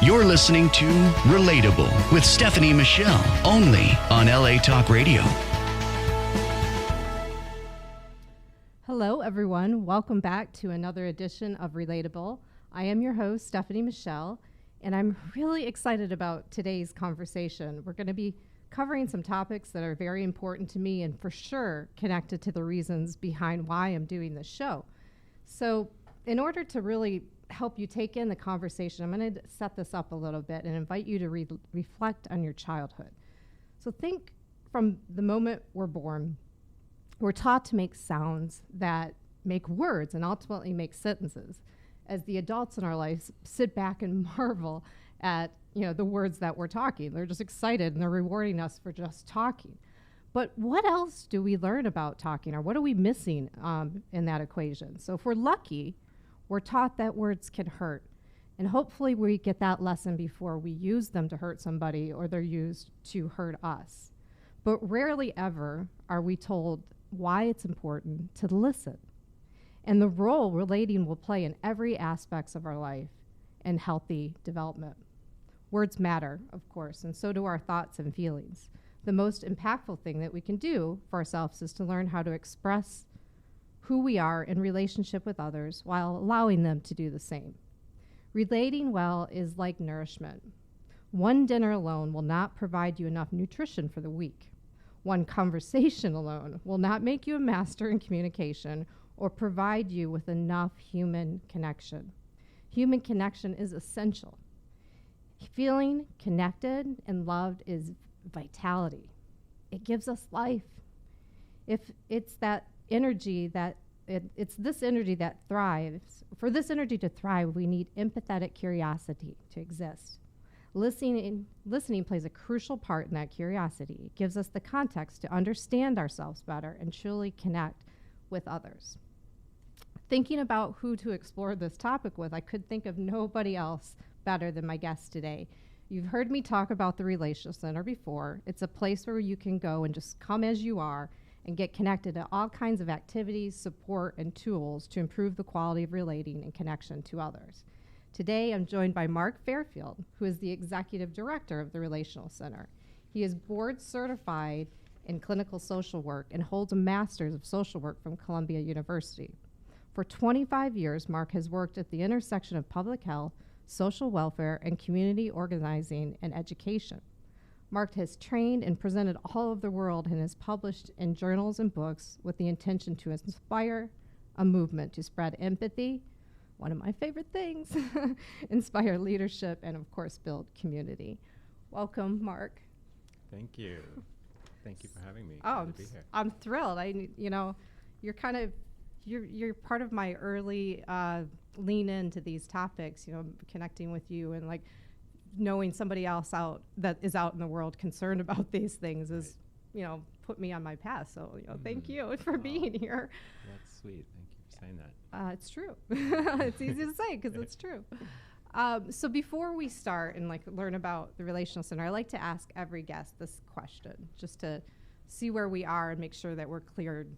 You're listening to Relatable with Stephanie Michele, only on LA Talk Radio. Hello, everyone. Welcome back to another edition of Relatable. I am your host, Stephanie Michele, and I'm really excited about today's conversation. We're going to be covering some topics that are very important to me and for sure connected to the reasons behind why I'm doing this show. So in order to really help you take in the conversation, I'm going to set this up a little bit and invite you to reflect on your childhood. So think from the moment we're born, we're taught to make sounds that make words and ultimately make sentences. As the adults in our lives sit back and marvel at the words that we're talking. They're just excited and they're rewarding us for just talking. But what else do we learn about talking, or what are we missing in that equation? So if we're lucky, we're taught that words can hurt. And hopefully we get that lesson before we use them to hurt somebody or they're used to hurt us. But rarely ever are we told why it's important to listen and the role relating will play in every aspect of our life and healthy development. Words matter, of course, and so do our thoughts and feelings. The most impactful thing that we can do for ourselves is to learn how to express who we are in relationship with others while allowing them to do the same. Relating well is like nourishment. One dinner alone will not provide you enough nutrition for the week. One conversation alone will not make you a master in communication or provide you with enough human connection. Human connection is essential. Feeling connected and loved is vitality. It gives us life. If it's that energy that it's this energy that thrives. For this energy to thrive, we need empathetic curiosity to exist. Listening plays a crucial part in that curiosity. It gives us the context to understand ourselves better and truly connect with others. Thinking about who to explore this topic with, I could think of nobody else better than my guest today. You've heard me talk about the Relational Center before. It's a place where you can go and just come as you are and get connected to all kinds of activities, support, and tools to improve the quality of relating and connection to others. Today, I'm joined by Mark Fairfield, who is the Executive Director of the Relational Center. He is board certified in clinical social work and holds a Master's of Social Work from Columbia University. For 25 years, Mark has worked at the intersection of public health, social welfare, and community organizing and education. Mark has trained and presented all over the world and has published in journals and books with the intention to inspire a movement to spread empathy, one of my favorite things, inspire leadership, and of course, build community. Welcome, Mark. Thank you. Thank you for having me. Oh, Good to be here. I'm thrilled. You're part of my early lean into these topics, connecting with you and knowing somebody else that is out in the world concerned about these things is, put me on my path. So, thank you for being here. That's sweet. Thank you for saying that. It's true. It's easy to say because it's true. So before we start and learn about the Relational Center, I like to ask every guest this question just to see where we are and make sure that we're cleared,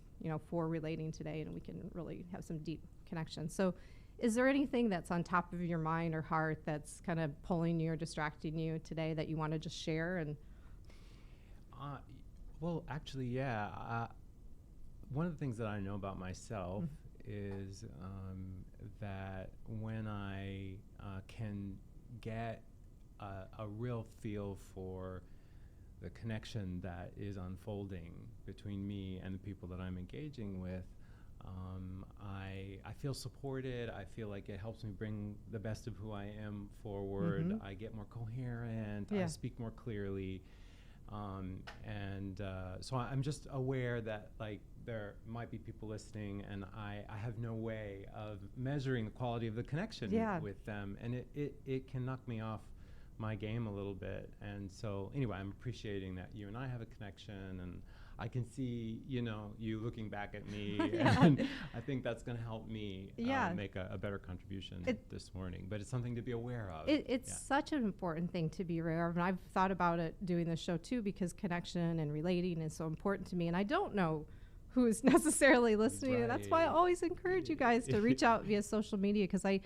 for relating today and we can really have some deep connection. So is there anything that's on top of your mind or heart that's kind of pulling you or distracting you today that you want to just share? And well, actually, yeah. One of the things that I know about myself is that when I can get a real feel for the connection that is unfolding between me and the people that I'm engaging with, I feel supported. I feel like it helps me bring the best of who I am forward. I get more coherent. I speak more clearly. So I'm just aware that there might be people listening, and I have no way of measuring the quality of the connection with them, and it can knock me off my game a little bit. And so anyway, I'm appreciating that you and I have a connection, and I can see, you looking back at me, and I think that's going to help me make a better contribution this morning. But it's something to be aware of. It's such an important thing to be aware of, and I've thought about it doing the show too, because connection and relating is so important to me, and I don't know who's necessarily listening, and that's why I always encourage you guys to reach out via social media, because I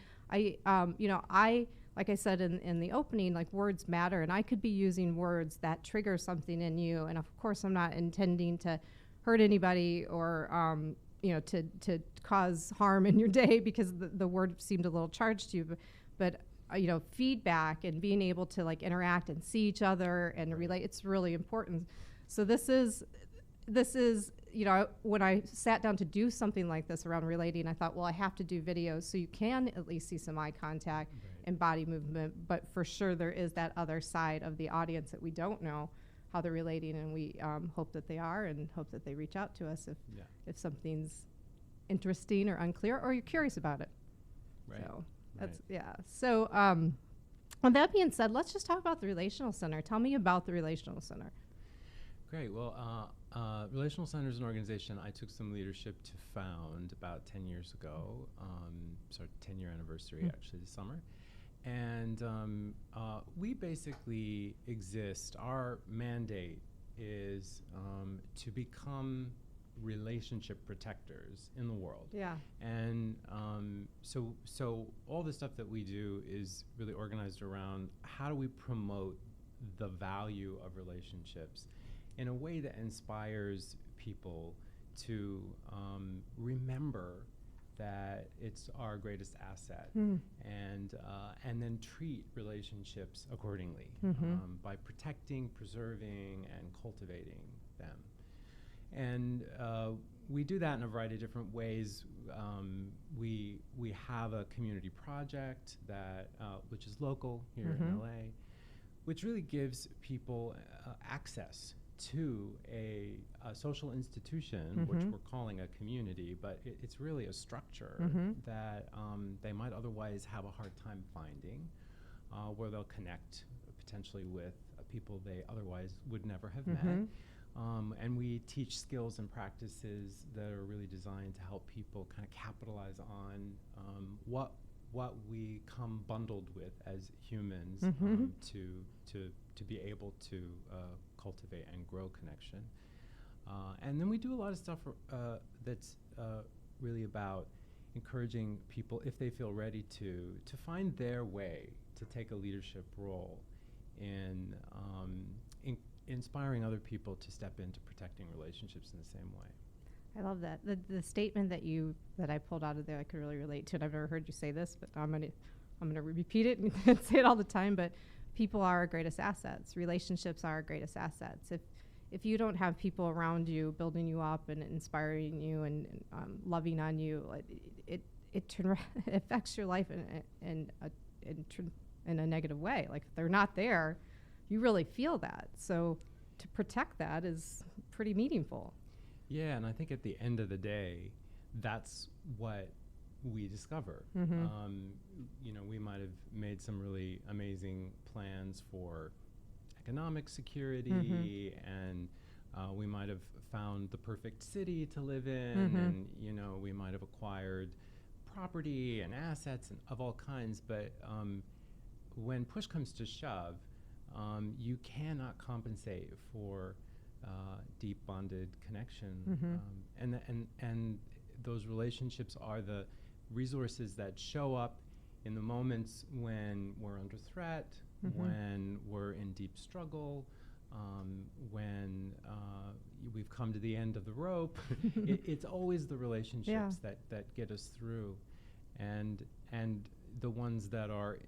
like I said in the opening, like, words matter, and I could be using words that trigger something in you, and of course I'm not intending to hurt anybody or to cause harm in your day, because the word seemed a little charged to you, but feedback and being able to like interact and see each other and relate, it's really important. So this is when I sat down to do something like this around relating, I thought, well, I have to do videos so you can at least see some eye contact and body movement, but for sure there is that other side of the audience that we don't know how they're relating, and we hope that they are, and hope that they reach out to us if something's interesting or unclear, or you're curious about it. Right. So that's So with that being said, let's just talk about the Relational Center. Tell me about the Relational Center. Great. Well, Relational Center is an organization I took some leadership to found about 10 years ago. It's our 10-year anniversary actually this summer. And we basically exist. Our mandate is to become relationship protectors in the world. Yeah. And so all the stuff that we do is really organized around how do we promote the value of relationships in a way that inspires people to remember that it's our greatest asset, and then treat relationships accordingly by protecting, preserving, and cultivating them. And we do that in a variety of different ways. We have a community project that which is local here in LA, which really gives people access to a social institution, which we're calling a community, but it's really a structure that they might otherwise have a hard time finding, where they'll connect potentially with people they otherwise would never have met. And we teach skills and practices that are really designed to help people kind of capitalize on what we come bundled with as humans to be able to cultivate and grow connection. And then we do a lot of stuff that's really about encouraging people, if they feel ready to find their way to take a leadership role in inspiring other people to step into protecting relationships in the same way. I love that. The statement that I pulled out of there, I could really relate to, and I've never heard you say this, but I'm gonna repeat it and say it all the time. But people are our greatest assets. Relationships are our greatest assets. If you don't have people around you building you up and inspiring you and loving on you, it affects your life in a negative way. Like, if they're not there, you really feel that. So to protect that is pretty meaningful. Yeah, and I think at the end of the day, that's what we discover. We might have made some really amazing plans for economic security, and we might have found the perfect city to live in, and we might have acquired property and assets and of all kinds, but when push comes to shove, you cannot compensate for deep bonded connection, and those relationships are the resources that show up in the moments when we're under threat, when we're in deep struggle, when we've come to the end of the rope. It's always the relationships that get us through, and the ones that are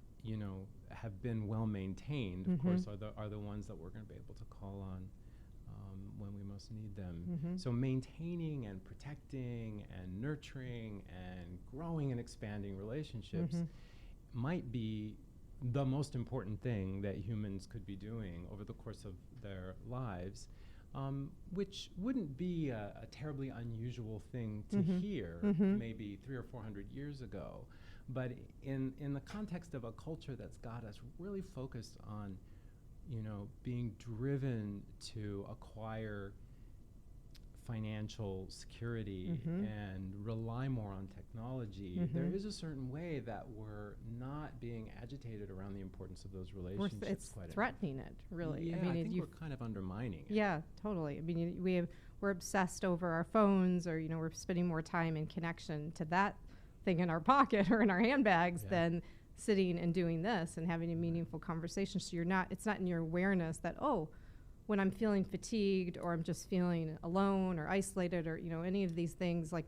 have been well maintained, of course, are the ones that we're going to be able to call on when we most need them. So maintaining and protecting and nurturing and growing and expanding relationships might be the most important thing that humans could be doing over the course of their lives, which wouldn't be a terribly unusual thing to hear maybe 300 or 400 years ago. But in the context of a culture that's got us really focused on, being driven to acquire financial security and rely more on technology, there is a certain way that we're not being agitated around the importance of those relationships. It's threatening it, really. Yeah, I think we're kind of undermining it. Yeah, totally. I mean, we're obsessed over our phones, or we're spending more time in connection to that thing in our pocket or in our handbags than sitting and doing this and having a meaningful conversation. So it's not in your awareness that, when I'm feeling fatigued or I'm just feeling alone or isolated or any of these things, like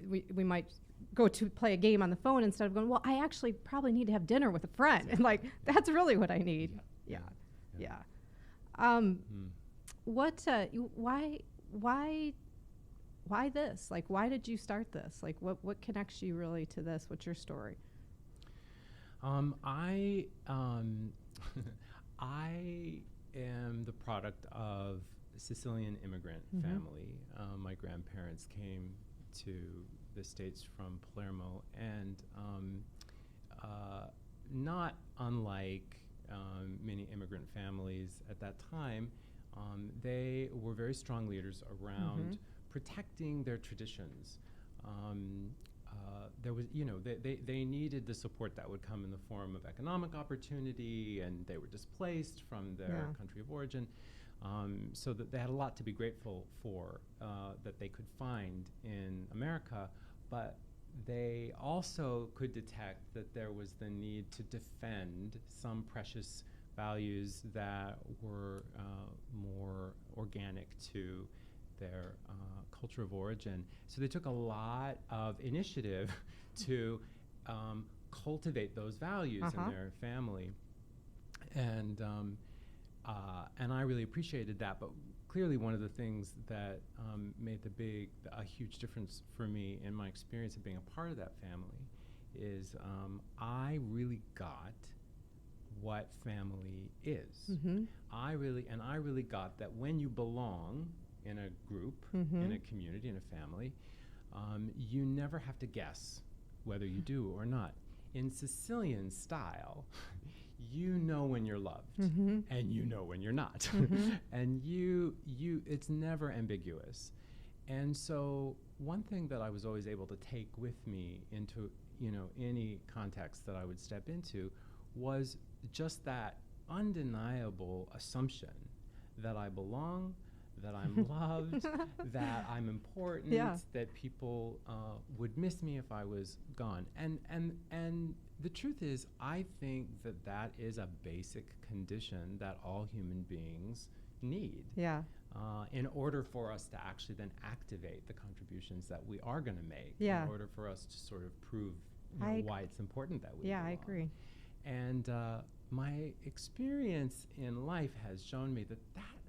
we might go to play a game on the phone instead of going, well, I actually probably need to have dinner with a friend. And like, that's really what I need. Yeah. Why this? Like, why did you start this? Like, what connects you really to this? What's your story? I am the product of a Sicilian immigrant family. My grandparents came to the States from Palermo, and not unlike many immigrant families at that time, they were very strong leaders around protecting their traditions. There was, they needed the support that would come in the form of economic opportunity, and they were displaced from their country of origin. So that they had a lot to be grateful for that they could find in America, but they also could detect that there was the need to defend some precious values that were more organic to their culture of origin. So they took a lot of initiative to cultivate those values in their family. And I really appreciated that. But clearly one of the things that made a huge difference for me in my experience of being a part of that family is I really got what family is. I really got that when you belong in a group, in a community, in a family, you never have to guess whether you do or not. In Sicilian style, you know when you're loved, and you know when you're not, and it's never ambiguous. And so one thing that I was always able to take with me into any context that I would step into was just that undeniable assumption that I belong, that I'm loved, that I'm important, that people would miss me if I was gone. And the truth is, I think that is a basic condition that all human beings need in order for us to actually then activate the contributions that we are going to make, in order for us to sort of prove why it's important that we belong. I agree. And my experience in life has shown me that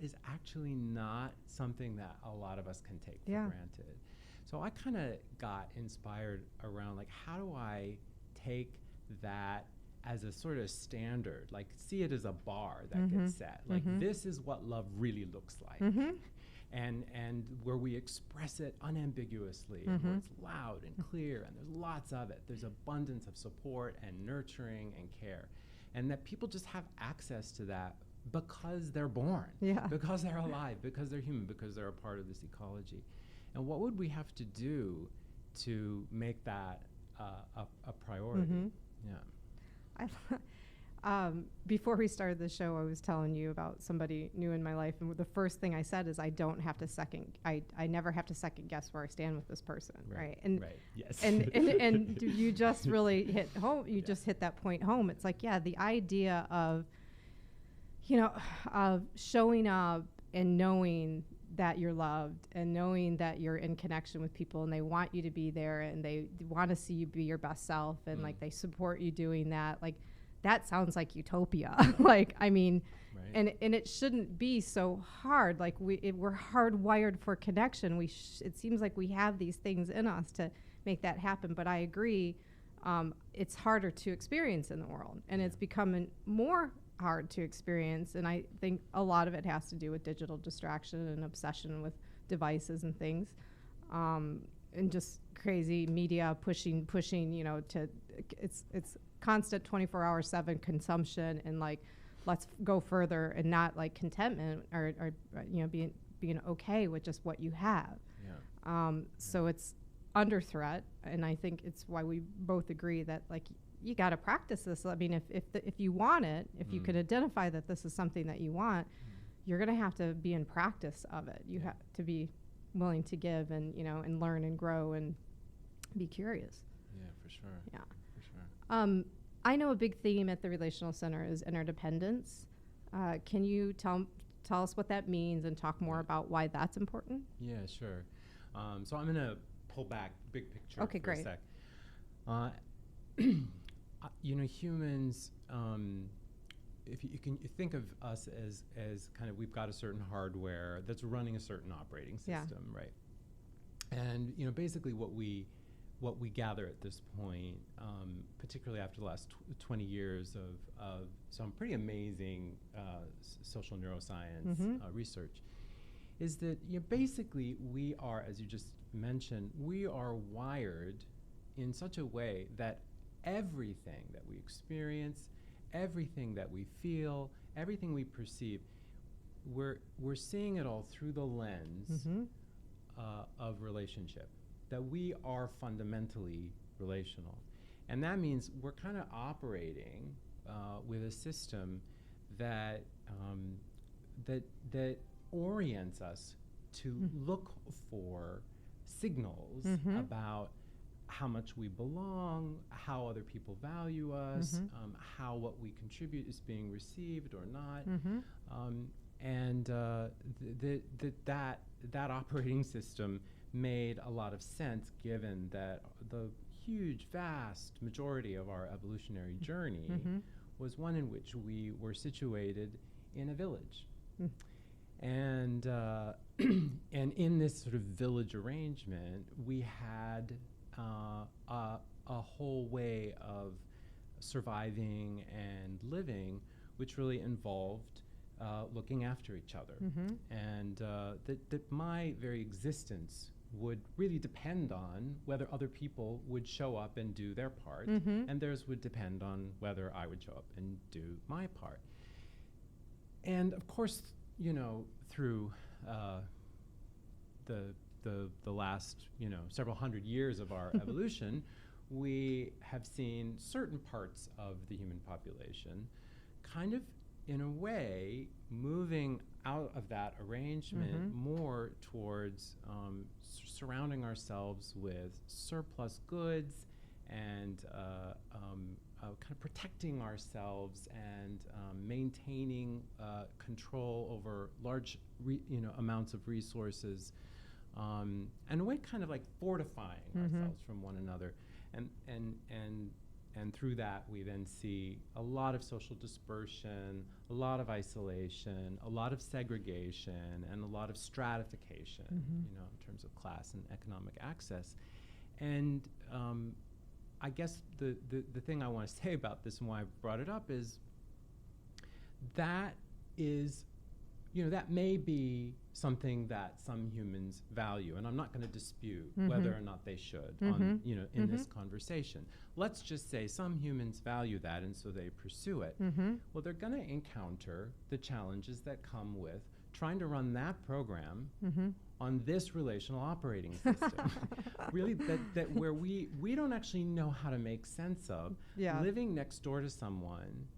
is actually not something that a lot of us can take for granted. So I kind of got inspired around, like, how do I take that as a sort of standard, like see it as a bar that gets set, like this is what love really looks like, and where we express it unambiguously, and where it's loud and clear, and there's lots of it. There's abundance of support and nurturing and care, and that people just have access to that because they're born, because they're alive, because they're human, because they're a part of this ecology. And what would we have to do to make that a priority? Before we started the show, I was telling you about somebody new in my life, and the first thing I said is I never have to second guess where I stand with this person, right? And you just really hit home. You just hit that point home. It's like, the idea of of showing up and knowing that you're loved and knowing that you're in connection with people and they want you to be there and they want to see you be your best self and like they support you doing that. Like, that sounds like utopia. Like, I mean, and it shouldn't be so hard. Like, we're hardwired for connection. It seems like we have these things in us to make that happen. But I agree, it's harder to experience in the world, and it's becoming more hard to experience. And I think a lot of it has to do with digital distraction and obsession with devices and things, and just crazy media pushing, to it's constant 24/7 consumption, and like let's go further, and not like contentment or being okay with just what you have. So it's under threat, and I think it's why we both agree that like you got to practice this. I mean, if you want it, if you could identify that this is something that you want, you're going to have to be in practice of it. You have to be willing to give and and learn and grow and be curious. Yeah, for sure. Yeah, for sure. I know a big theme at the Relational Center is interdependence. Can you tell us what that means and talk more about why that's important? Yeah, sure. So I'm going to pull back big picture Okay, for great. a sec. Humans, if you think of us as kind of, we've got a certain hardware that's running a certain operating system, right? And basically what we gather at this point, particularly after the last 20 years of some pretty amazing social neuroscience research, is that basically we are, as you just mentioned, we are wired in such a way that everything that we experience, everything that we feel, everything we perceive, we're seeing it all through the lens of relationship, that we are fundamentally relational. And that means we're kind of operating with a system that orients us to look for signals about how much we belong, how other people value us, how what we contribute is being received or not. That operating system made a lot of sense, given that the huge, vast majority of our evolutionary journey was one in which we were situated in a village. And and in this sort of village arrangement, we had a whole way of surviving and living, which really involved looking after each other. And that my very existence would really depend on whether other people would show up and do their part, and theirs would depend on whether I would show up and do my part. And of course, through the last several hundred years of our evolution, we have seen certain parts of the human population kind of, in a way, moving out of that arrangement more towards surrounding ourselves with surplus goods and kind of protecting ourselves and maintaining control over large amounts of resources, and in a way kind of like fortifying ourselves from one another. And through that, we then see a lot of social dispersion, a lot of isolation, a lot of segregation, and a lot of stratification, in terms of class and economic access. And I guess the thing I want to say about this and why I brought it up is that may be something that some humans value, and I'm not going to dispute whether or not they should on in this conversation. Let's just say some humans value that, and so they pursue it. Well, they're going to encounter the challenges that come with trying to run that program on this relational operating system. Really, that where we don't actually know how to make sense of living next door to someone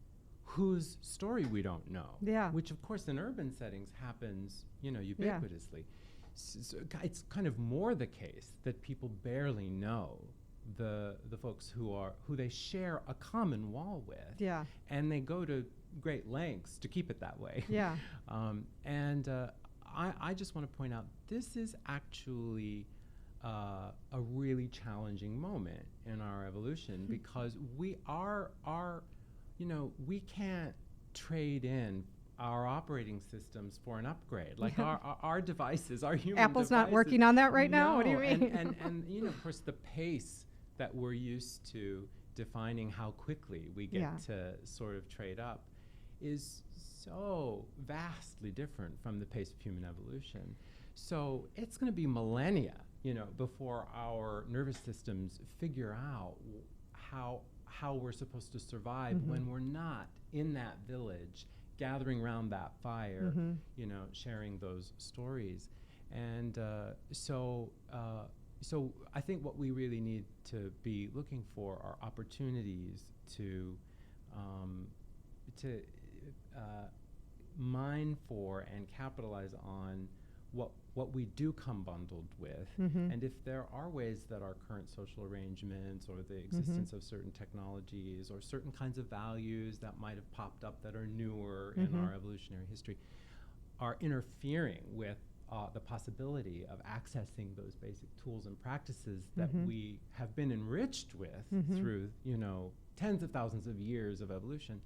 whose story we don't know, which of course in urban settings happens, ubiquitously. So it's kind of more the case that people barely know the folks who they share a common wall with, and they go to great lengths to keep it that way. I just want to point out, this is actually a really challenging moment in our evolution, because we we can't trade in our operating systems for an upgrade. Like our devices, our human Apple's devices, not working on that right now? What do you mean? And of course, the pace that we're used to defining how quickly we get to sort of trade up is so vastly different from the pace of human evolution. So it's going to be millennia, before our nervous systems figure out how how we're supposed to survive when we're not in that village, gathering around that fire, you know, sharing those stories. And so I think what we really need to be looking for are opportunities to mine for and capitalize on what we do come bundled with. And if there are ways that our current social arrangements or the existence of certain technologies or certain kinds of values that might have popped up that are newer in our evolutionary history are interfering with the possibility of accessing those basic tools and practices that we have been enriched with through, you know, tens of thousands of years of evolution,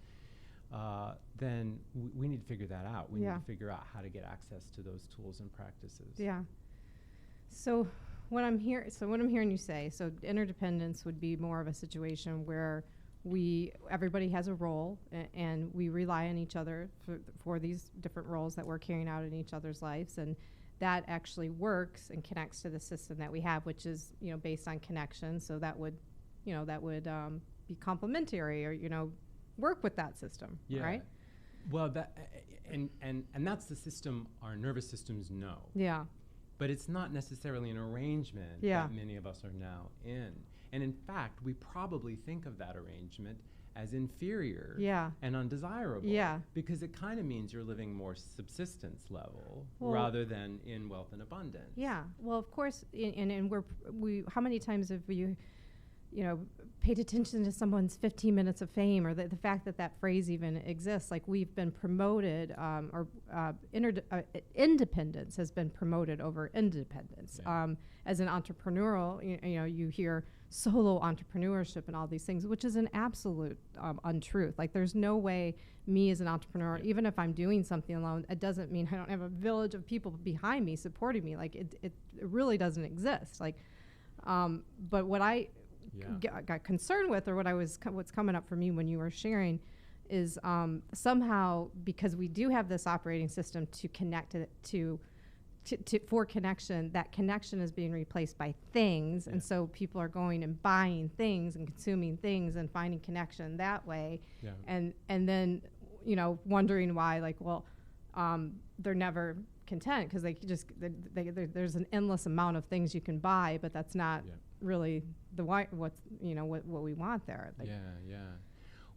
then we need to figure that out. We need to figure out how to get access to those tools and practices. Yeah. So what I'm hearing you say, so interdependence would be more of a situation where everybody has a role and we rely on each other for these different roles that we're carrying out in each other's lives, and that actually works and connects to the system that we have, which is, you know, based on connection. So that would be complementary, or, you know, work with that system, right? Well, that and that's the system our nervous systems know. Yeah. But it's not necessarily an arrangement that many of us are now in. And in fact, we probably think of that arrangement as inferior and undesirable. Yeah. Because it kind of means you're living more subsistence level rather than in wealth and abundance. Yeah. Well, of course, and we how many times have you know, paid attention to someone's 15 minutes of fame, or the fact that phrase even exists? Like, we've been promoted, independence has been promoted over independence. Yeah. As an entrepreneurial, you know, you hear solo entrepreneurship and all these things, which is an absolute untruth. Like, there's no way me as an entrepreneur, even if I'm doing something alone, it doesn't mean I don't have a village of people behind me supporting me. Like, it really doesn't exist. Like, but what I got concerned with, or what's coming up for me when you were sharing, is somehow, because we do have this operating system to connect for connection, that connection is being replaced by things, and so people are going and buying things and consuming things and finding connection that way, and then, you know, wondering why, like, well, they're never content because there's an endless amount of things you can buy, but that's not really what we want there. Like,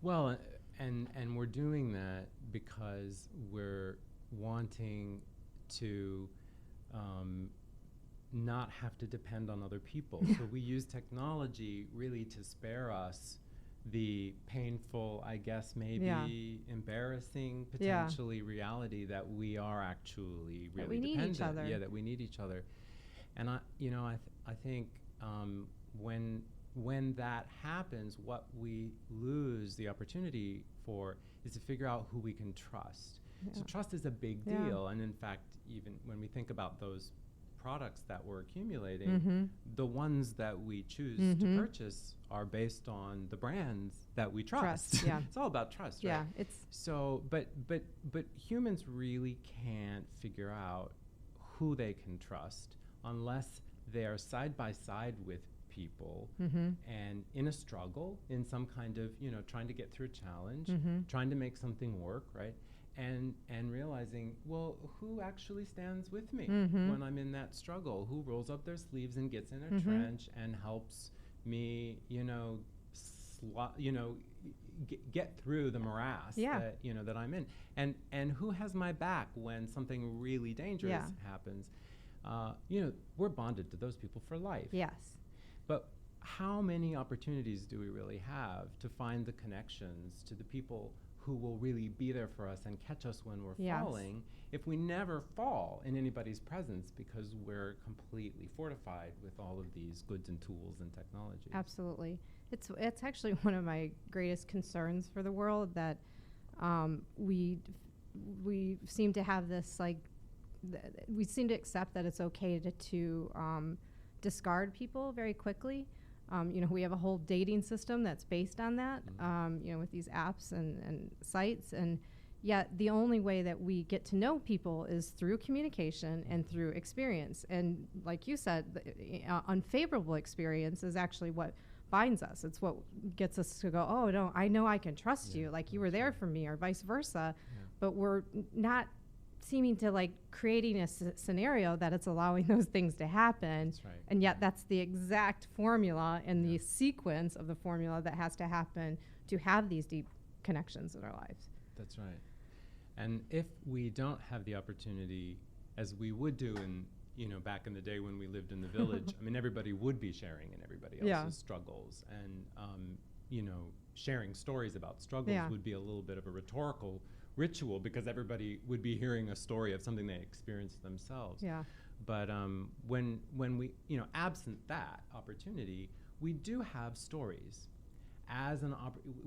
well, and we're doing that because we're wanting to not have to depend on other people. So we use technology really to spare us the painful, I guess, maybe embarrassing, potentially reality that we are actually really dependent. Each other. Yeah, that we need each other. And I think when that happens, what we lose the opportunity for is to figure out who we can trust. So trust is a big deal, and in fact, even when we think about those products that we're accumulating, the ones that we choose to purchase are based on the brands that we trust. It's all about trust, right? It's so, but humans really can't figure out who they can trust unless they are side by side with people and in a struggle, in some kind of, you know, trying to get through a challenge, trying to make something work, right? And realizing, well, who actually stands with me when I'm in that struggle? Who rolls up their sleeves and gets in a trench and helps me, you know, get through the morass that, you know, that I'm in? And who has my back when something really dangerous happens? You know, we're bonded to those people for life. Yes. But how many opportunities do we really have to find the connections to the people who will really be there for us and catch us when we're falling, if we never fall in anybody's presence because we're completely fortified with all of these goods and tools and technology? Absolutely. It's actually one of my greatest concerns for the world, that we seem to have this, like, we seem to accept that it's okay to discard people very quickly. You know, we have a whole dating system that's based on that, you know, with these apps and sites, and yet the only way that we get to know people is through communication and through experience. And like you said, unfavorable experience is actually what binds us. It's what gets us to go, oh, no, I know I can trust you. Like you were there for me, or vice versa. Yeah. But we're not seeming to like creating a scenario that it's allowing those things to happen. That's right. And yet that's the exact formula and the sequence of the formula that has to happen to have these deep connections in our lives. That's right. And if we don't have the opportunity, as we would do in, back in the day when we lived in the village, I mean, everybody would be sharing in everybody else's struggles. And, sharing stories about struggles would be a little bit of a rhetorical ritual, because everybody would be hearing a story of something they experienced themselves. Yeah. But when we, absent that opportunity, we do have stories as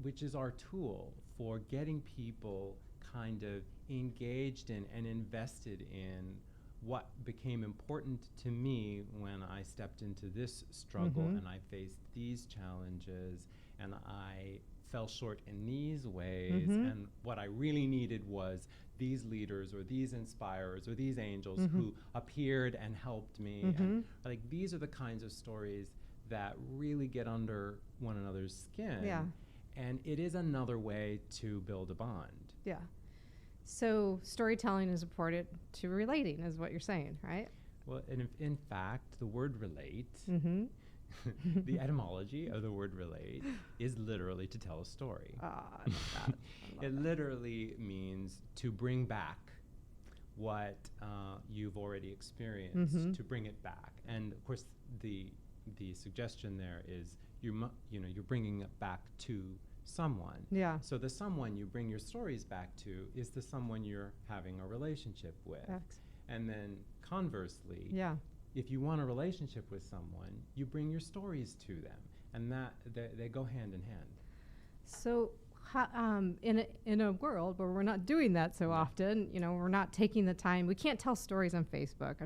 which is our tool for getting people kind of engaged in and invested in what became important to me when I stepped into this struggle and I faced these challenges and I fell short in these ways, and what I really needed was these leaders or these inspirers or these angels who appeared and helped me. And like, these are the kinds of stories that really get under one another's skin. Yeah. And it is another way to build a bond. Yeah. So storytelling is important to relating, is what you're saying, right? Well, and in fact, the word relate, the etymology of the word relate is literally to tell a story. I love that. It literally means to bring back what you've already experienced, to bring it back. And of course, the suggestion there is you're bringing it back to someone. Yeah. So the someone you bring your stories back to is the someone you're having a relationship with. And then conversely, if you want a relationship with someone, you bring your stories to them, and that they go hand in hand. So in a world where we're not doing that so often, we're not taking the time. We can't tell stories on Facebook.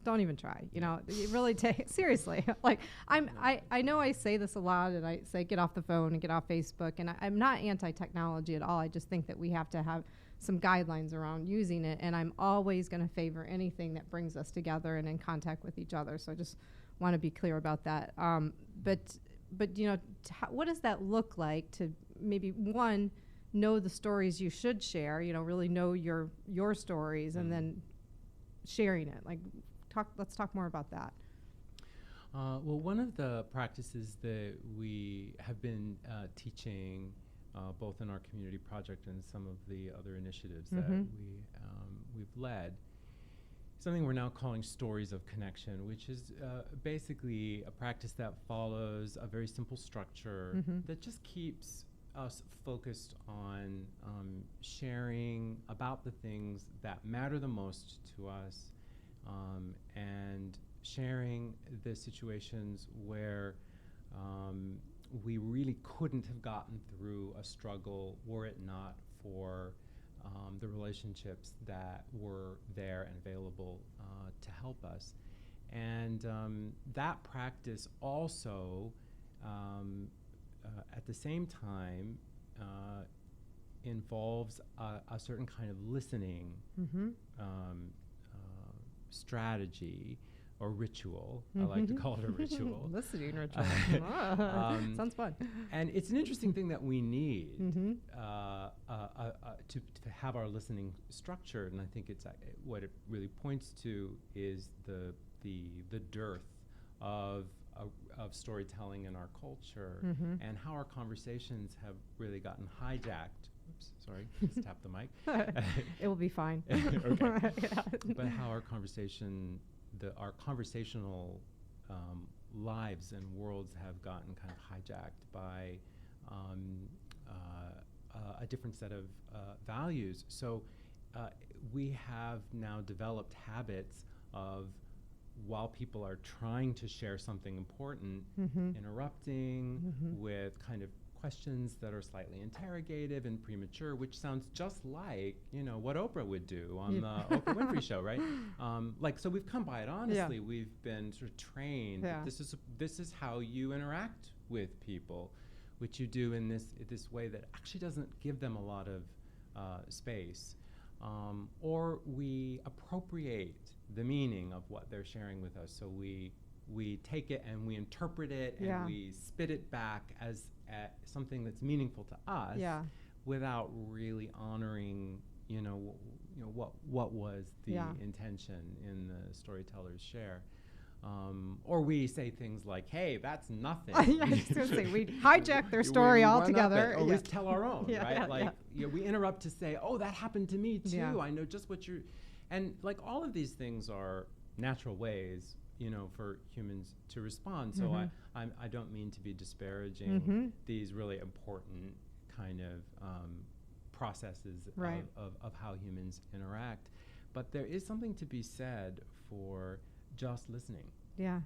Don't even try. You really take seriously. Like I know I say this a lot, and I say get off the phone and get off Facebook, and I'm not anti-technology at all. I just think that we have to have some guidelines around using it, and I'm always going to favor anything that brings us together and in contact with each other. So I just want to be clear about that. But what does that look like to maybe one, know the stories you should share, really know your stories, and then sharing it. Let's talk more about that. Well, one of the practices that we have been teaching both in our community project and some of the other initiatives that we've led, something we're now calling stories of connection, which is basically a practice that follows a very simple structure that just keeps us focused on sharing about the things that matter the most to us, and sharing the situations where we really couldn't have gotten through a struggle were it not for the relationships that were there and available to help us. And that practice also, at the same time, involves a certain kind of listening strategy or ritual. I like to call it a ritual. Listening ritual. Sounds fun. And it's an interesting thing that we need to have our listening structured. And I think it's what it really points to is the dearth of storytelling in our culture, and how our conversations have really gotten hijacked. Oops, sorry, just tap the mic. It will be fine. Okay. But how our conversational lives and worlds have gotten kind of hijacked by a different set of values. So we have now developed habits of, while people are trying to share something important, interrupting with kind of questions that are slightly interrogative and premature, which sounds just like, what Oprah would do on the Oprah Winfrey Show, right? So we've come by it honestly. We've been sort of trained that this is how you interact with people, which you do in this way that actually doesn't give them a lot of space. Or we appropriate the meaning of what they're sharing with us. So we we take it and we interpret it and Yeah. we spit it back as something that's meaningful to us, Yeah. without really honoring, what was the Yeah. intention in the storyteller's share. Or we say things like, "Hey, that's nothing." Yeah, I was going to say, we hijack their story We one-up altogether. it, or we tell our own, Yeah, right? yeah, Like, yeah. we interrupt to say, "Oh, that happened to me too. Yeah. I know just what you're," and like all of these things are natural ways, for humans to respond. So Mhm. I don't mean to be disparaging Mhm. these really important kind of processes Right. of how humans interact, but there is something to be said for just listening. Yeah.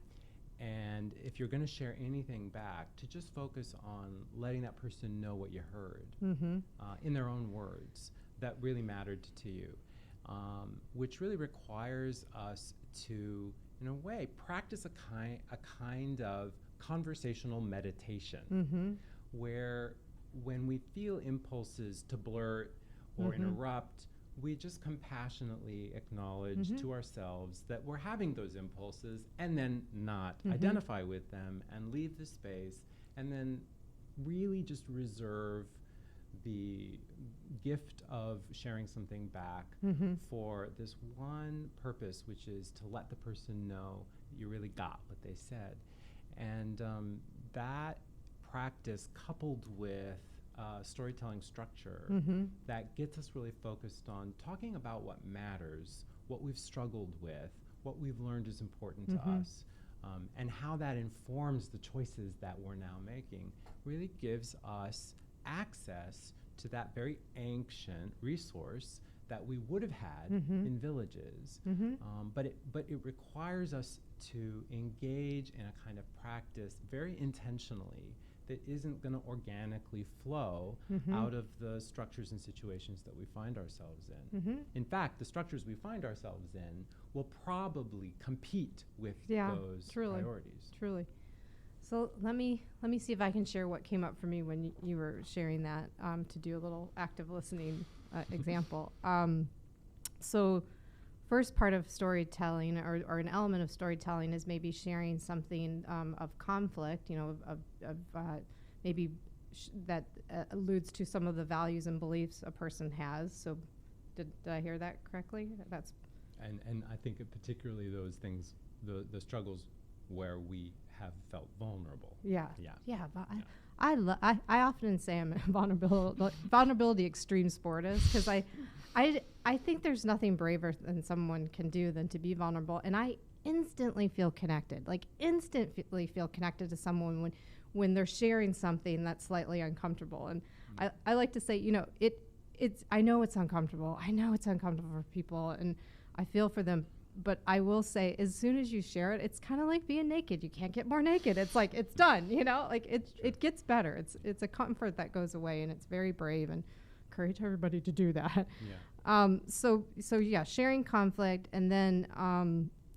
And if you're going to share anything back, to just focus on letting that person know what you heard Mm-hmm. in their own words that really mattered to you, which really requires us to, in a way, practice a kind of conversational meditation, Mm-hmm. where when we feel impulses to blurt or Mm-hmm. interrupt, we just compassionately acknowledge Mhm. to ourselves that we're having those impulses, and then not Mhm. identify with them and leave the space, and then really just reserve the gift of sharing something back Mm-hmm. for this one purpose, which is to let the person know that you really got what they said. And that practice, coupled with storytelling structure, Mm-hmm. that gets us really focused on talking about what matters, what we've struggled with, what we've learned is important to Mhm. us, and how that informs the choices that we're now making, really gives us access to that very ancient resource that we would have had Mhm. in villages. Mm-hmm. But it requires us to engage in a kind of practice very intentionally that isn't going to organically flow Mhm. out of the structures and situations that we find ourselves in. Mm-hmm. In fact, the structures we find ourselves in will probably compete with Yeah, those truly. priorities. Truly. So let me see if I can share what came up for me when you were sharing that, to do a little active listening example. So first part of storytelling, or an element of storytelling, is maybe sharing something of conflict, of maybe that alludes to some of the values and beliefs a person has. So did I hear that correctly? That's And I think particularly those things, the struggles where we have felt vulnerable. Yeah. Yeah. Yeah. Yeah. I often say I'm a vulnerability extreme sportist, because I think there's nothing braver than someone can do than to be vulnerable. And I instantly feel connected, to someone when they're sharing something that's slightly uncomfortable. And I like to say, I know it's uncomfortable. I know it's uncomfortable for people, and I feel for them. But I will say, as soon as you share it, it's kind of like being naked. You can't get more naked. It's like, it's done, it gets better. It's a comfort that goes away, and it's very brave, and encourage everybody to do that. Yeah. So yeah, sharing conflict, and then,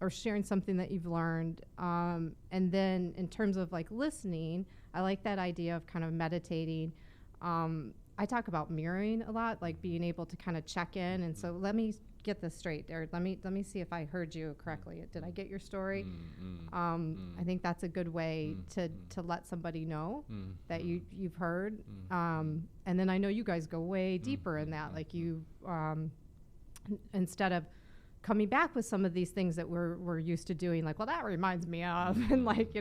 or sharing something that you've learned. And then in terms of like listening, I like that idea of kind of meditating. I talk about mirroring a lot, like being able to kind of check in. And so let me get this straight, or let me see if I heard you correctly. Did I get your story? I think that's a good way to let somebody know that you've heard. And then I know you guys go way deeper in that, like you, instead of coming back with some of these things that we're used to doing, like, well, that reminds me of, and like,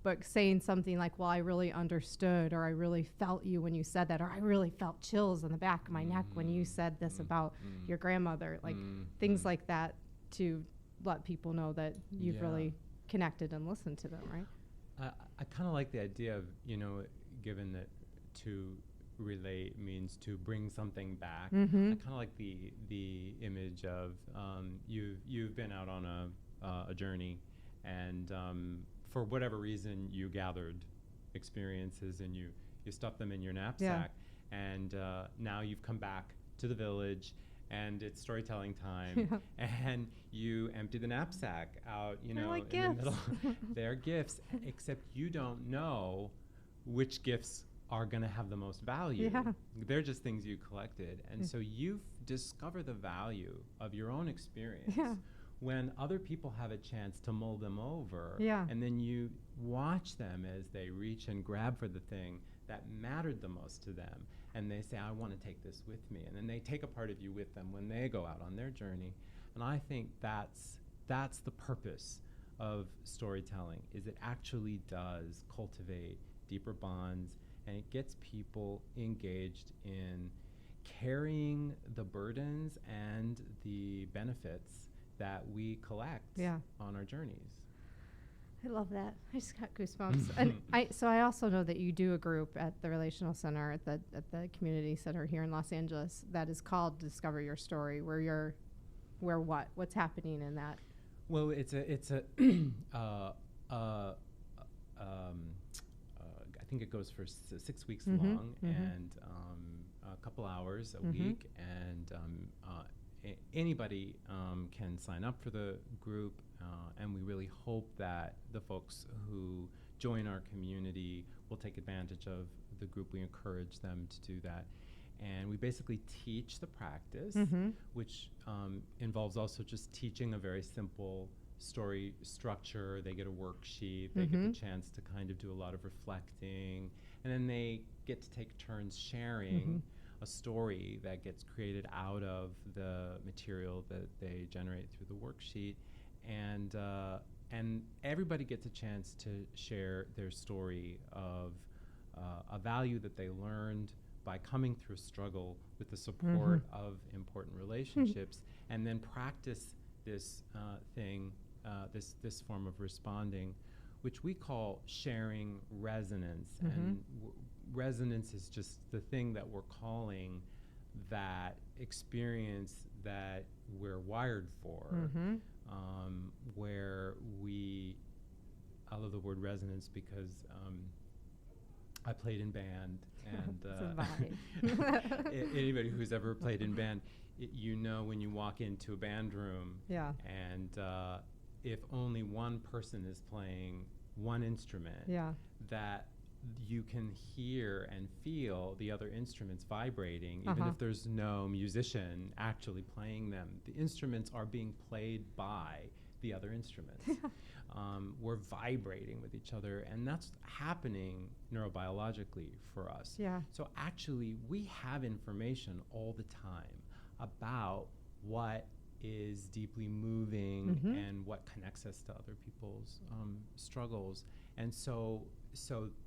but saying something like, well, I really understood, or I really felt you when you said that, or I really felt chills in the back of my neck when you said this about your grandmother, like things like that, to let people know that you've really connected and listened to them, right? I kind of like the idea of, given that to relate means to bring something back. I kind of like the image of you've been out on a journey, and for whatever reason you gathered experiences and you stuffed them in your knapsack, and now you've come back to the village and it's storytelling time, and you empty the knapsack out, like in the gifts. middle. They're gifts, except you don't know which gifts are going to have the most value. They're just things you collected, and so you've discovered the value of your own experience when other people have a chance to mull them over, Yeah. and then you watch them as they reach and grab for the thing that mattered the most to them, and they say, I want to take this with me, and then they take a part of you with them when they go out on their journey. And I think that's the purpose of storytelling, is it actually does cultivate deeper bonds, and it gets people engaged in carrying the burdens and the benefits that we collect on our journeys. I love that. I just got goosebumps. And I also know that you do a group at the Relational Center at the community center here in Los Angeles that is called Discover Your Story, what's happening in that? Well, it's a I think it goes for 6 weeks long, and a couple hours a week, and anybody can sign up for the group, and we really hope that the folks who join our community will take advantage of the group. We encourage them to do that. And we basically teach the practice, which involves also just teaching a very simple story structure. They get a worksheet, they get the chance to kind of do a lot of reflecting, and then they get to take turns sharing a story that gets created out of the material that they generate through the worksheet. And everybody gets a chance to share their story of a value that they learned by coming through a struggle with the support of important relationships, and then practice this this form of responding, which we call sharing resonance. And resonance is just the thing that we're calling that experience that we're wired for, where I love the word resonance because I played in band, and anybody who's ever played in band, when you walk into a band room, and if only one person is playing one instrument, that you can hear and feel the other instruments vibrating, even if there's no musician actually playing them. The instruments are being played by the other instruments. We're vibrating with each other, and that's happening neurobiologically for us. So actually, we have information all the time about what is deeply moving and what connects us to other people's struggles. And so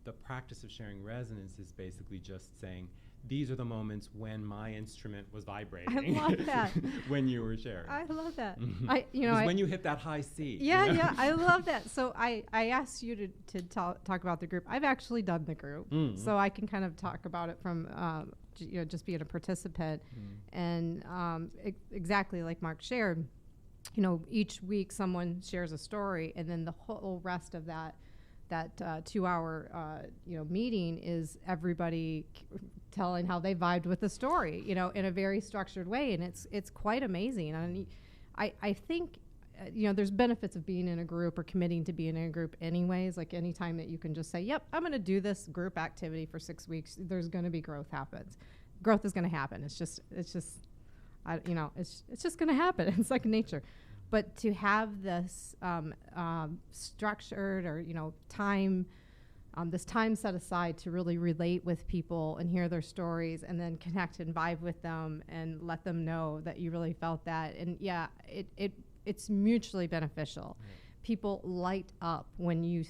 the practice of sharing resonance is basically just saying, these are the moments when my instrument was vibrating. I love that. When you were sharing. I love that. When you hit that high C. Yeah, I love that. So I asked you to talk about the group. I've actually done the group, so I can kind of talk about it from just being a participant. And exactly like Mark shared, each week someone shares a story, and then the whole rest of that 2-hour meeting is everybody telling how they vibed with the story, in a very structured way, and it's quite amazing. And I think there's benefits of being in a group or committing to being in a group anyways. Like anytime that you can just say, yep, I'm going to do this group activity for 6 weeks, there's going to be growth is going to happen. It's just it's just going to happen. It's like nature. But to have this structured or time, this time set aside to really relate with people and hear their stories, and then connect and vibe with them and let them know that you really felt that, and it's mutually beneficial. People light up when you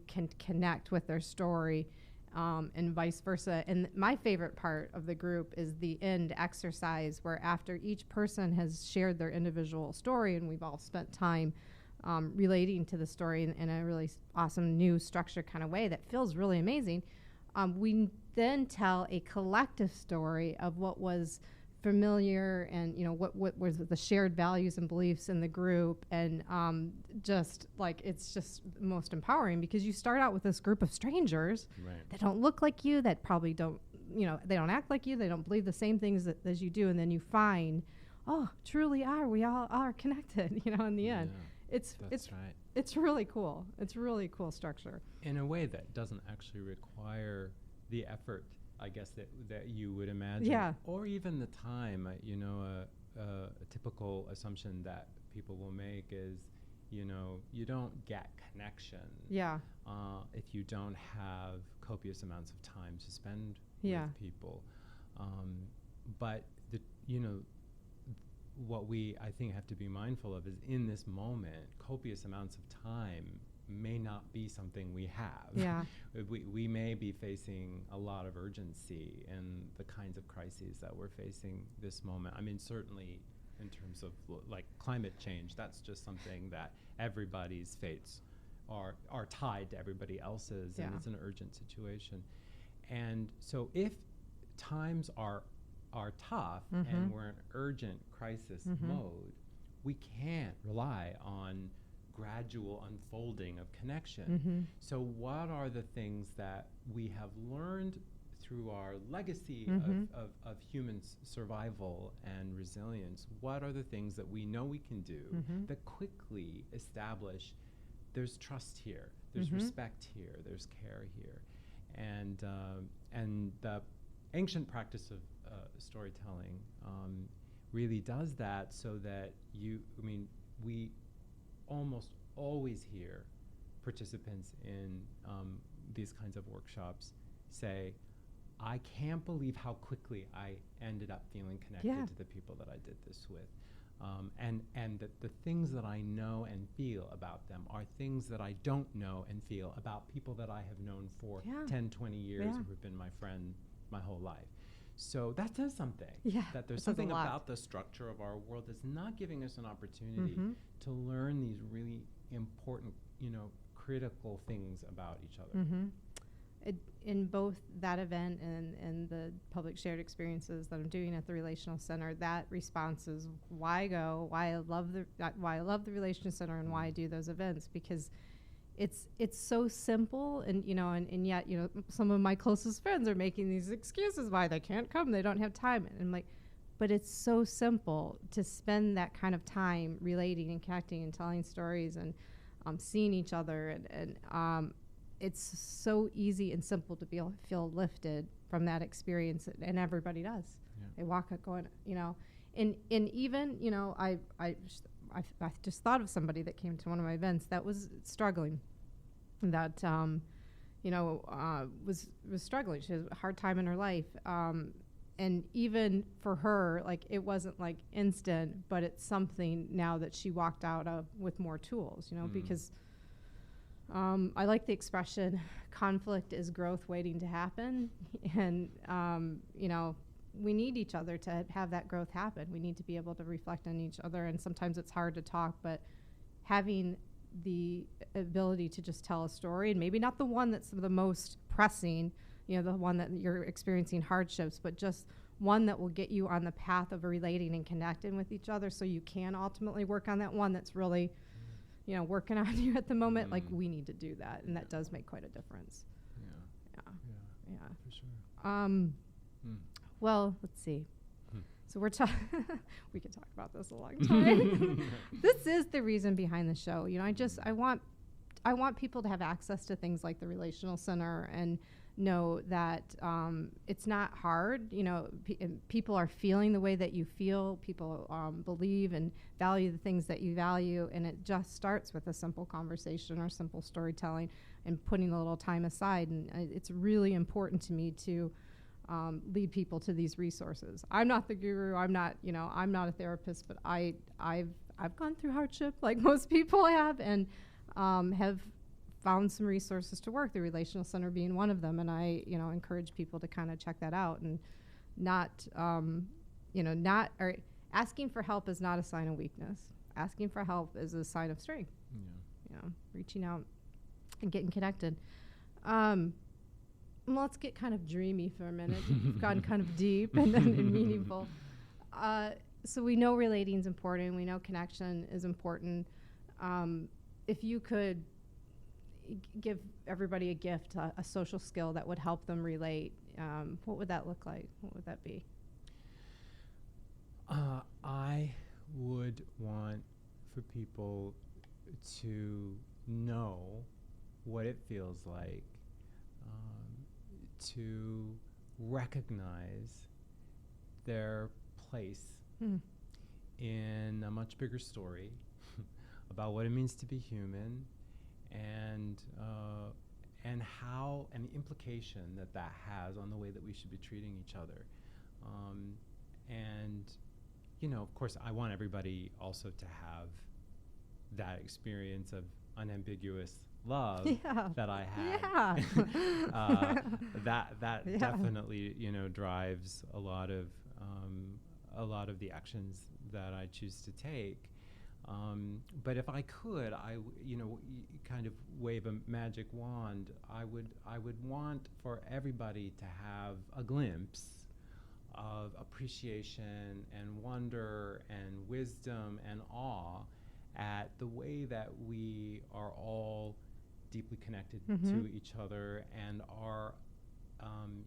can connect with their story, and vice versa. And my favorite part of the group is the end exercise, where after each person has shared their individual story and we've all spent time relating to the story in a really awesome new structured kind of way that feels really amazing, we then tell a collective story of what was familiar and what was the shared values and beliefs in the group, and it's just most empowering, because you start out with this group of strangers that don't look like you, that probably don't they don't act like you, they don't believe the same things as you do, and then you find, truly we all are connected in the end. It's really cool. It's really cool structure in a way that doesn't actually require the effort, I guess, that you would imagine, or even the time. a typical assumption that people will make is, you don't get connection Yeah. if you don't have copious amounts of time to spend Yeah. with people. But what we, I think, have to be mindful of is in this moment, copious amounts of time may not be something we have. Yeah. we may be facing a lot of urgency in the kinds of crises that we're facing this moment. I mean, certainly in terms of like climate change, that's just something that everybody's fates are tied to everybody else's, and it's an urgent situation. And so if times are tough and we're in urgent crisis mode, we can't rely on gradual unfolding of connection. So what are the things that we have learned through our legacy of human survival and resilience? What are the things that we know we can do that quickly establish there's trust here, there's respect here, there's care here? And the ancient practice of storytelling really does that, so that we almost always hear participants in these kinds of workshops say, I can't believe how quickly I ended up feeling connected to the people that I did this with. And that the things that I know and feel about them are things that I don't know and feel about people that I have known for 10, 20 years who have been my friend my whole life. So that says something. That there's something about the structure of our world that's not giving us an opportunity to learn these really important, critical things about each other. In both that event and the public shared experiences that I'm doing at the Relational Center, that response is why I go, why I love the Relational Center, and why I do those events, because it's so simple, and and yet some of my closest friends are making these excuses why they can't come, they don't have time, and I'm like, but it's so simple to spend that kind of time relating and connecting and telling stories and seeing each other, and it's so easy and simple to feel lifted from that experience, and everybody does. They walk up going, and even I just thought of somebody that came to one of my events that was struggling, that was struggling. She has a hard time in her life, and even for her, like, it wasn't like instant, but it's something now that she walked out of with more tools, because I like the expression, conflict is growth waiting to happen. And, we need each other to have that growth happen. We need to be able to reflect on each other. And sometimes it's hard to talk, but having the ability to just tell a story, and maybe not the one that's the most pressing, the one that you're experiencing hardships, but just one that will get you on the path of relating and connecting with each other, so you can ultimately work on that one that's really working on you at the moment. Like, we need to do that, and that does make quite a difference. Yeah, for sure. Well, let's see. So we could talk about this a long time. This is the reason behind the show. I want people to have access to things like the Relational Center, and know that it's not hard. People are feeling the way that you feel. People believe and value the things that you value, and it just starts with a simple conversation or simple storytelling and putting a little time aside. And it's really important to me to lead people to these resources. I'm not the guru. I'm not a therapist, but I've gone through hardship like most people have, and have found some resources to work, the Relational Center being one of them. And I, encourage people to kind of check that out, and or asking for help is not a sign of weakness. Asking for help is a sign of strength. Reaching out and getting connected. Let's get kind of dreamy for a minute. We've gotten kind of deep and meaningful. So we know relating is important. We know connection is important. If you could give everybody a gift, a social skill that would help them relate, what would that look like? What would that be? I would want for people to know what it feels like to recognize their place in a much bigger story about what it means to be human, and how, and the implication that that has on the way that we should be treating each other. And, you know, of course, I want everybody also to have that experience of unambiguous love that I had. That definitely, you know, drives a lot of the actions that I choose to take. But if I could, you know, kind of wave a magic wand, I would want for everybody to have a glimpse of appreciation and wonder and wisdom and awe at the way that we are all deeply connected to each other and are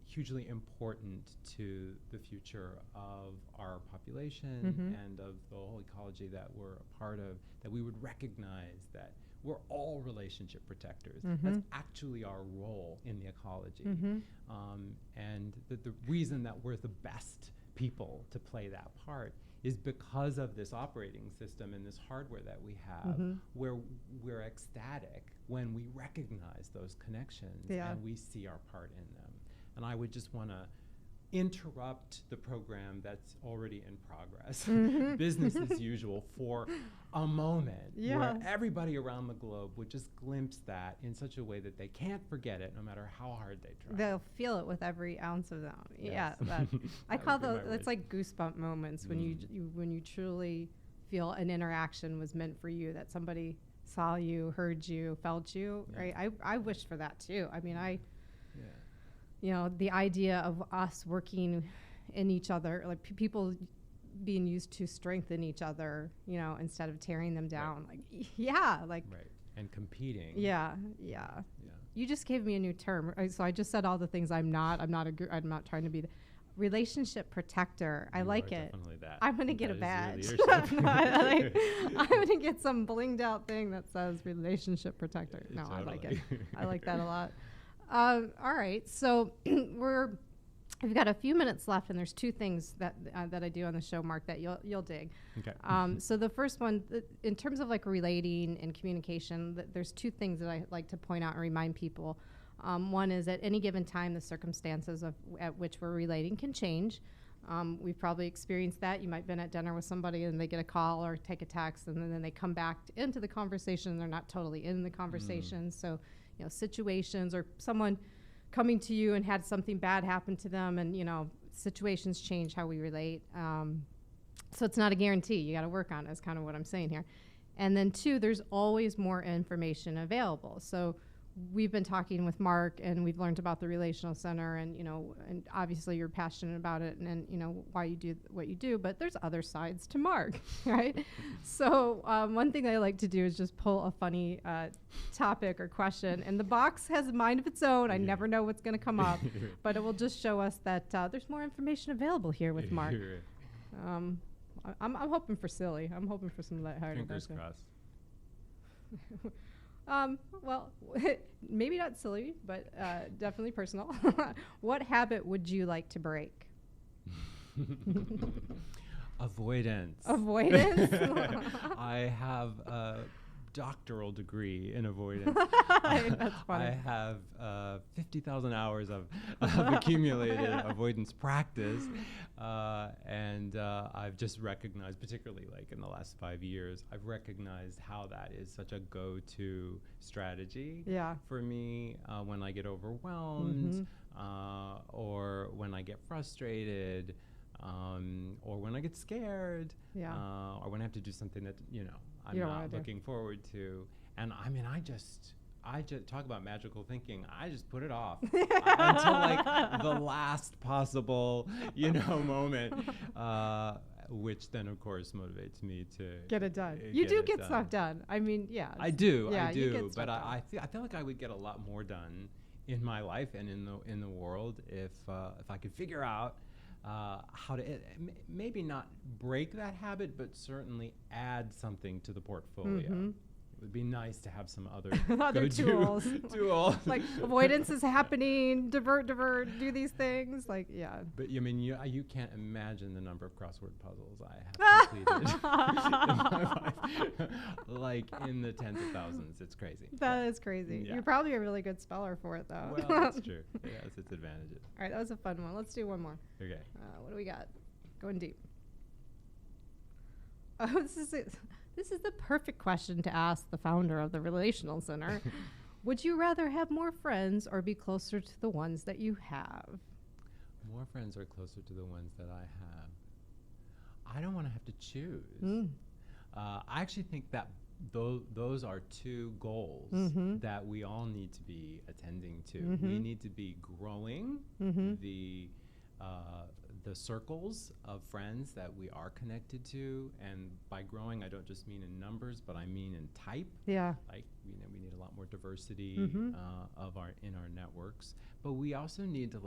hugely important to the future of our population and of the whole ecology that we're a part of, that we would recognize that we're all relationship protectors. That's actually our role in the ecology. And the reason that we're the best people to play that part is because of this operating system and this hardware that we have, where we're ecstatic when we recognize those connections and we see our part in them. And I would just want to interrupt the program that's already in progress, business as usual, for a moment, where everybody around the globe would just glimpse that in such a way that they can't forget it, no matter how hard they try. They'll feel it with every ounce of them. Yes. I call that's like goosebump moments when you truly feel an interaction was meant for you, that somebody saw you, heard you, felt you. Right? I wish for that too. I mean, you know, the idea of us working in each other, like people being used to strengthen each other, you know, instead of tearing them down. Right. And competing. Yeah. You just gave me a new term. So I just said all the things I'm not. I'm not trying to be the relationship protector. I like it. Definitely that. I'm gonna get a badge. I'm gonna get some blinged out thing that says relationship protector. No, totally. I like it. I like that a lot. All right, so we've got a few minutes left, and there's two things that I do on the show, Mark, that you'll dig. Okay. So the first one, in terms of like relating and communication, there's two things that I like to point out and remind people. One is, at any given time, the circumstances at which we're relating can change. We've probably experienced that. You might have been at dinner with somebody and they get a call or take a text, and then they come back into the conversation and they're not totally in the conversation. So, you know, situations, or someone coming to you and had something bad happen to them, and, you know, situations change how we relate. So it's not a guarantee. You got to work on it, is kind of what I'm saying here. And then two, there's always more information available. So we've been talking with Mark, and we've learned about the Relational Center, and, you know, and obviously you're passionate about it, and you know why you do what you do, but there's other sides to Mark, right? So one thing I like to do is just pull a funny topic or question, and the box has a mind of its own. I never know what's going to come up, but it will just show us that there's more information available here with Mark. I'm hoping for silly. I'm hoping for some lighthearted. Fingers crossed. Well, maybe not silly, but definitely personal. What habit would you like to break? Avoidance. Avoidance? I have a doctoral degree in avoidance. That's funny. I have 50,000 hours of accumulated avoidance practice. And I've just recognized, particularly like in the last 5 years, I've recognized how that is such a go-to strategy for me when I get overwhelmed, or when I get frustrated, or when I get scared, or when I have to do something that, you know, I'm not looking forward to. And I mean, I just talk about magical thinking. I just put it off until like the last possible, you know, moment, which then of course motivates me to get it done. You do get stuff done. I mean, I do. But I feel like I would get a lot more done in my life and in the world if I could figure out how to maybe not break that habit, but certainly add something to the portfolio. It would be nice to have some other Other go-to tools. Like avoidance is happening, divert, do these things. Like, yeah. But I mean, you can't imagine the number of crossword puzzles I have completed in my life. Like in the tens of thousands. It's crazy. That is crazy. Yeah. You're probably a really good speller for it, though. Well, that's true. It has its advantages. All right, that was a fun one. Let's do one more. Okay. What do we got? Going deep. Oh, this is the perfect question to ask the founder of the Relational Center. Would you rather have more friends or be closer to the ones that you have? More friends are closer to the ones that I have. I don't want to have to choose. I actually think that those are two goals that we all need to be attending to. We need to be growing the circles of friends that we are connected to, and by growing, I don't just mean in numbers, but I mean in type. Yeah. Like we need a lot more diversity in our networks, but we also need to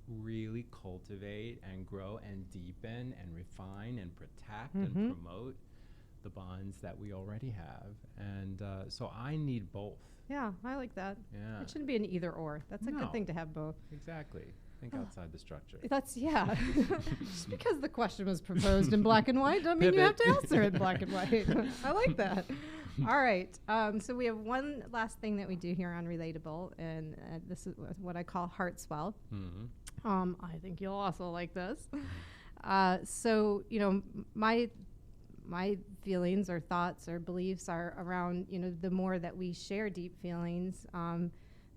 really cultivate and grow and deepen and refine and protect and promote the bonds that we already have, and so I need both. Yeah, I like that. Yeah. It shouldn't be an either or. That's a good thing to have both. Exactly. Think outside the structure. That's, yeah. Just because the question was proposed in black and white doesn't mean you have to answer it in black and white. I like that. All right. So we have one last thing that we do here on Relatable, and this is what I call Heart Swell. I think you'll also like this. So, my feelings or thoughts or beliefs are around, the more that we share deep feelings,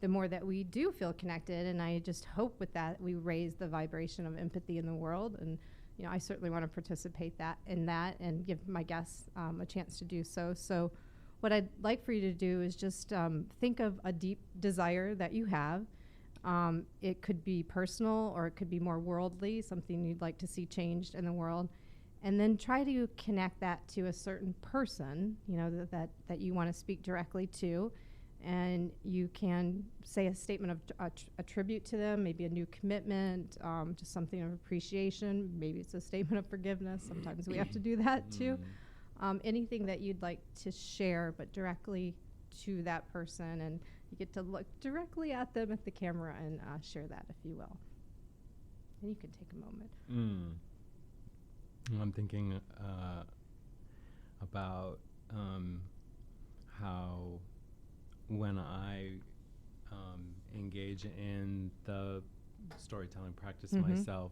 the more that we do feel connected. And I just hope with that we raise the vibration of empathy in the world. And, I certainly want to participate in that and give my guests a chance to do so. So what I'd like for you to do is just think of a deep desire that you have. It could be personal or it could be more worldly, something you'd like to see changed in the world. And then try to connect that to a certain person, that you want to speak directly to. And you can say a statement of a tribute to them, maybe a new commitment, just something of appreciation. Maybe it's a statement of forgiveness. Sometimes we have to do that too. Anything that you'd like to share, but directly to that person. And you get to look directly at them at the camera and share that, if you will. And you can take a moment. I'm thinking about how when I engage in the storytelling practice myself,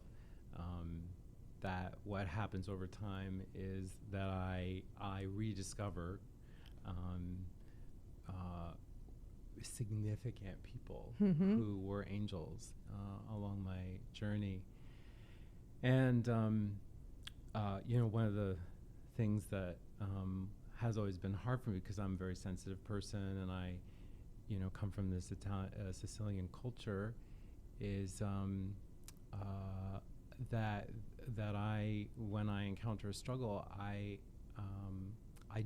that what happens over time is that I rediscover significant people who were angels along my journey. And one of the things that has always been hard for me, because I'm a very sensitive person and I, come from this Sicilian culture, is that I, when I encounter a struggle, I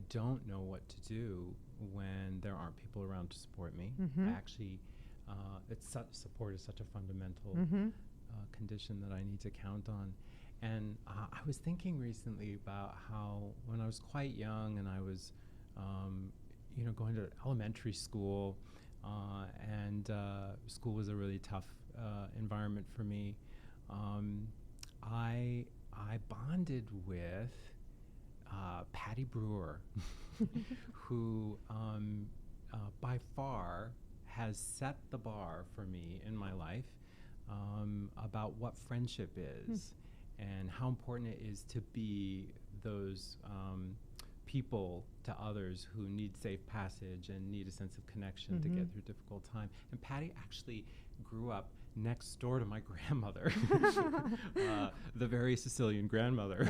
don't know what to do when there aren't people around to support me. I actually, support is such a fundamental condition that I need to count on. And I was thinking recently about how when I was quite young and I was, going to elementary school, and school was a really tough environment for me. I bonded with Patty Brewer, who by far has set the bar for me in my life about what friendship is. And how important it is to be those people to others who need safe passage and need a sense of connection to get through a difficult time. And Patty actually grew up next door to my grandmother, the very Sicilian grandmother,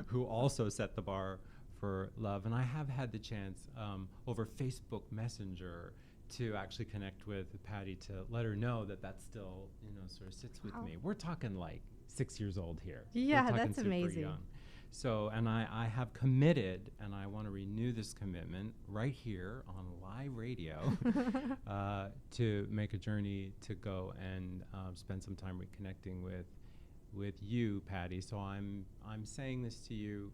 who also set the bar for love. And I have had the chance over Facebook Messenger to actually connect with Patty to let her know that still, sort of sits with me. We're talking 6 years old here. Yeah, that's amazing. Young. So, and I have committed, and I want to renew this commitment right here on live radio to make a journey to go and spend some time reconnecting with you, Patty. So I'm saying this to you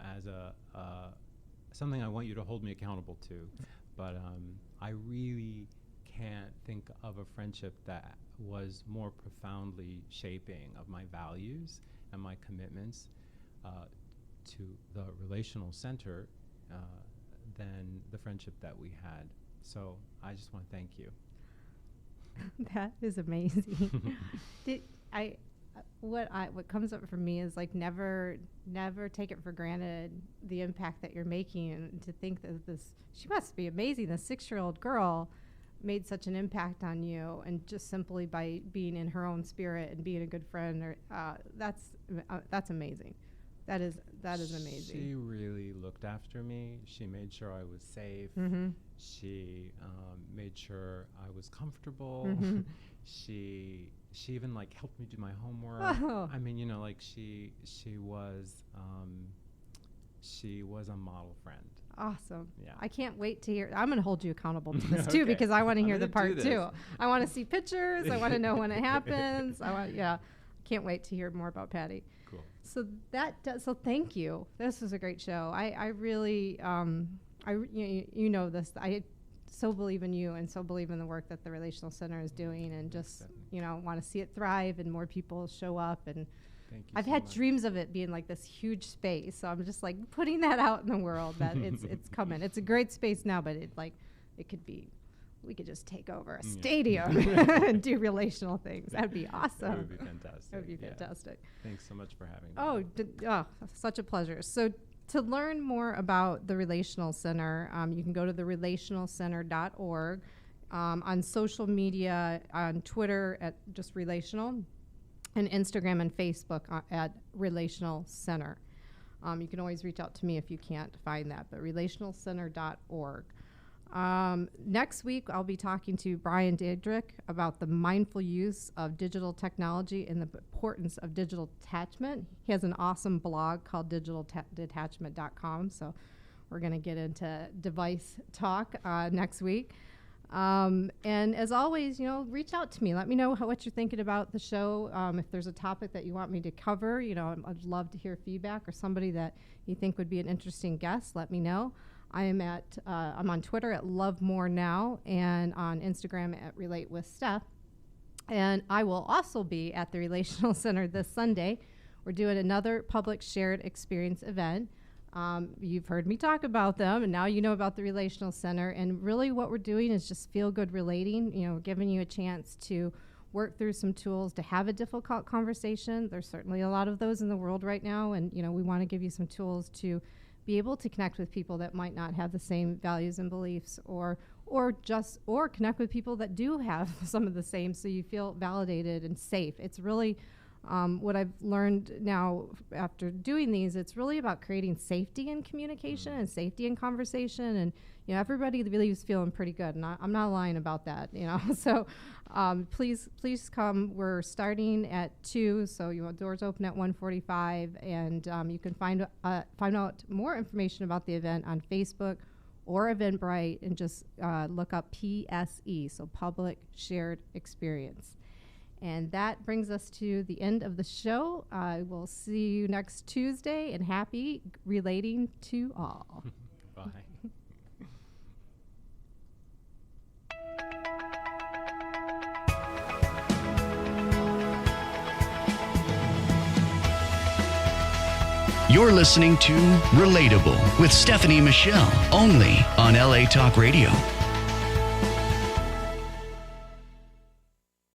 as something I want you to hold me accountable to. But I really can't think of a friendship that was more profoundly shaping of my values and my commitments to the Relational Center than the friendship that we had. So I just want to thank you. That is amazing. What comes up for me is like never take it for granted the impact that you're making, and to think that she must be amazing. The 6-year-old girl made such an impact on you, and just simply by being in her own spirit and being a good friend, that's amazing. That is amazing. She really looked after me. She made sure I was safe. Mm-hmm. She made sure I was comfortable. Mm-hmm. She even like helped me do my homework. Oh. I mean, like she was a model friend. Awesome. Yeah. I can't wait to hear. I'm going to hold you accountable to this too, Okay. because I want to hear the gonna part do too. this. I want to see pictures. I want to know when it happens. Can't wait to hear more about Patty. Cool. So so thank you. This was a great show. I really, you know this. I so believe in you and so believe in the work that the Relational Center is doing, and just, want to see it thrive and more people show up. And Thank you I've so had much. dreams of it being like this huge space. So I'm just like putting that out in the world that it's coming. It's a great space now, but we could just take over a stadium and do relational things. That'd be awesome. That would be fantastic. That would be Yeah. fantastic. Thanks so much for having me. Such a pleasure. So to learn more about the Relational Center, you can go to the relationalcenter.org. On social media, on Twitter at just Relational, and Instagram and Facebook at Relational Center. You can always reach out to me if you can't find that, but relationalcenter.org. Next week, I'll be talking to Brian Diedrich about the mindful use of digital technology and the importance of digital detachment. He has an awesome blog called digitaldetachment.com, so we're going to get into device talk next week. And as always, reach out to me. Let me know what you're thinking about the show. If there's a topic that you want me to cover, I'd love to hear feedback, or somebody that you think would be an interesting guest, let me know. I'm on Twitter at LoveMoreNow, and on Instagram at RelateWithSteph. And I will also be at the Relational Center this Sunday. We're doing another public shared experience event. You've heard me talk about them, and now you know about the Relational Center. And really what we're doing is just feel good relating, giving you a chance to work through some tools to have a difficult conversation. There's certainly a lot of those in the world right now, and we want to give you some tools to be able to connect with people that might not have the same values and beliefs, or connect with people that do have some of the same, so you feel validated and safe. It's really what I've learned now after doing these. It's really about creating safety in communication and safety in conversation, and everybody really is feeling pretty good, and I'm not lying about that. So please come. We're starting at 2, so doors open at 1:45, and you can find out more information about the event on Facebook or Eventbrite, and just look up PSE, so Public Shared Experience. And that brings us to the end of the show. We'll see you next Tuesday, and happy relating to all. Bye. You're listening to Relatable with Stephanie Michele, only on LA Talk Radio.